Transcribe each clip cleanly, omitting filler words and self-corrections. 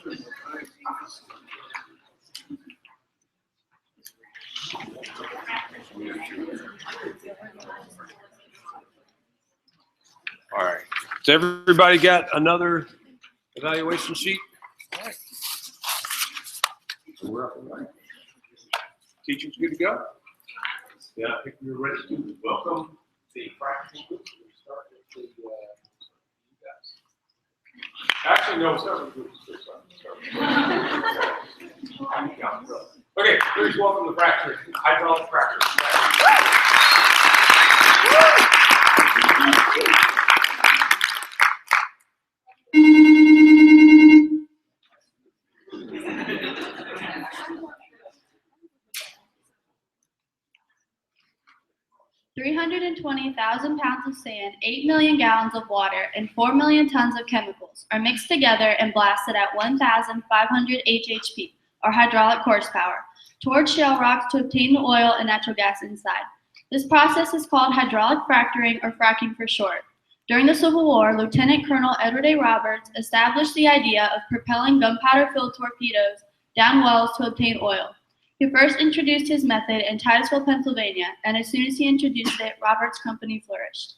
All right. Has everybody got another evaluation sheet? We're up, all right. Teachers good to go? Yeah, I think we're ready to welcome the fracking group. We'll start with the you guys. Actually, no, start with the groups. Okay, please welcome the fractures, hydraulic fractures. 320,000 pounds of sand, 8 million gallons of water, and 4 million tons of chemicals are mixed together and blasted at 1,500 HHP, or hydraulic horsepower, towards shale rocks to obtain the oil and natural gas inside. This process is called hydraulic fracturing, or fracking for short. During the Civil War, Lieutenant Colonel Edward A. Roberts established the idea of propelling gunpowder-filled torpedoes down wells to obtain oil. He first introduced his method in Titusville, Pennsylvania, and as soon as he introduced it, Roberts' company flourished.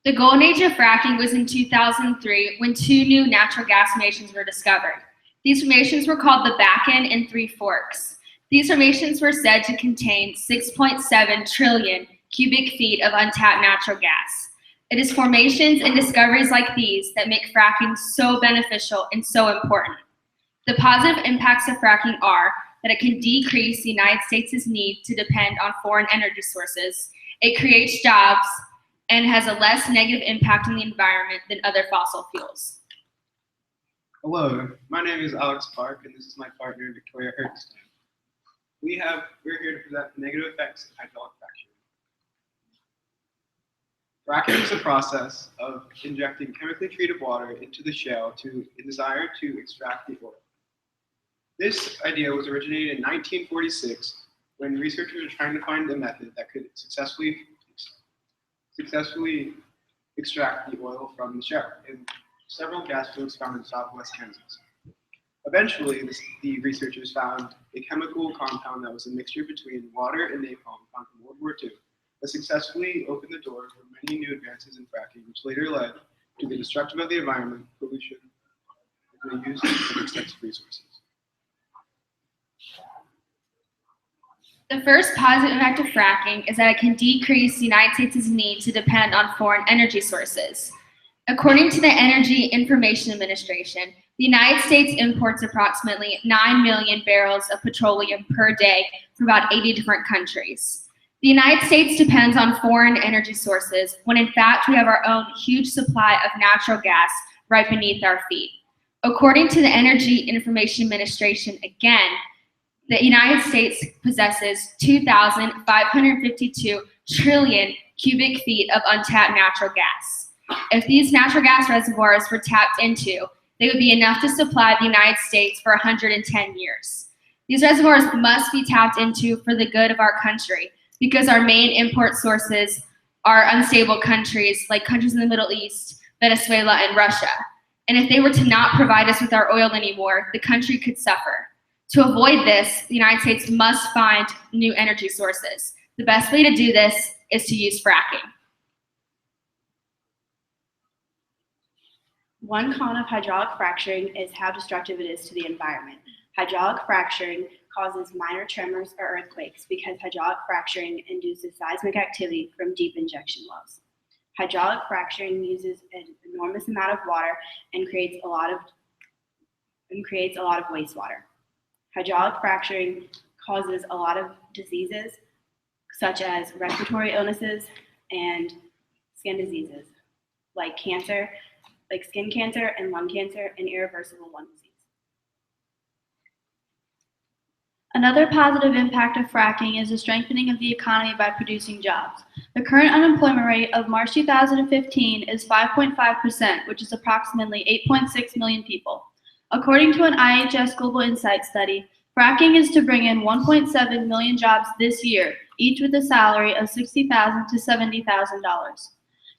The golden age of fracking was in 2003 when 2 new natural gas formations were discovered. These formations were called the Bakken and Three Forks. These formations were said to contain 6.7 trillion cubic feet of untapped natural gas. It is formations and discoveries like these that make fracking so beneficial and so important. The positive impacts of fracking are that it can decrease the United States' need to depend on foreign energy sources, it creates jobs, and has a less negative impact on the environment than other fossil fuels. Hello, my name is Alex Clark, and this is my partner, Victoria Erskine. We're here to present the negative effects of hydraulic fracturing. Fracking is a process of injecting chemically treated water into the shale in desire to extract the oil. This idea was originated in 1946 when researchers were trying to find a method that could successfully extract the oil from the shale in several gas fields found in southwest Kansas. Eventually, the researchers found a chemical compound that was a mixture between water and napalm found from World War II that successfully opened the door for many new advances in fracking, which later led to the destruction of the environment, pollution, and the use of extensive resources. The first positive effect of fracking is that it can decrease the United States' need to depend on foreign energy sources. According to the Energy Information Administration, the United States imports approximately 9 million barrels of petroleum per day from about 80 different countries. The United States depends on foreign energy sources when in fact we have our own huge supply of natural gas right beneath our feet. According to the Energy Information Administration, again, the United States possesses 2,552 trillion cubic feet of untapped natural gas. If these natural gas reservoirs were tapped into, they would be enough to supply the United States for 110 years. These reservoirs must be tapped into for the good of our country because our main import sources are unstable countries like countries in the Middle East, Venezuela, and Russia. And if they were to not provide us with our oil anymore, the country could suffer. To avoid this, the United States must find new energy sources. The best way to do this is to use fracking. One con of hydraulic fracturing is how destructive it is to the environment. Hydraulic fracturing causes minor tremors or earthquakes because hydraulic fracturing induces seismic activity from deep injection wells. Hydraulic fracturing uses an enormous amount of water and creates a lot of wastewater. Hydraulic fracturing causes a lot of diseases such as respiratory illnesses and skin diseases like cancer, like skin cancer and lung cancer and irreversible lung disease. Another positive impact of fracking is the strengthening of the economy by producing jobs. The current unemployment rate of March 2015 is 5.5%, which is approximately 8.6 million people. According to an IHS Global Insight study, fracking is to bring in 1.7 million jobs this year, each with a salary of $60,000 to $70,000.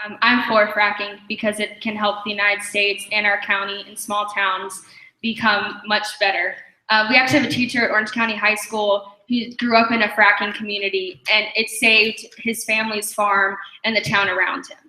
I'm for fracking because it can help the United States and our county and small towns become much better. We actually have a teacher at Orange County High School who grew up in a fracking community, and it saved his family's farm and the town around him.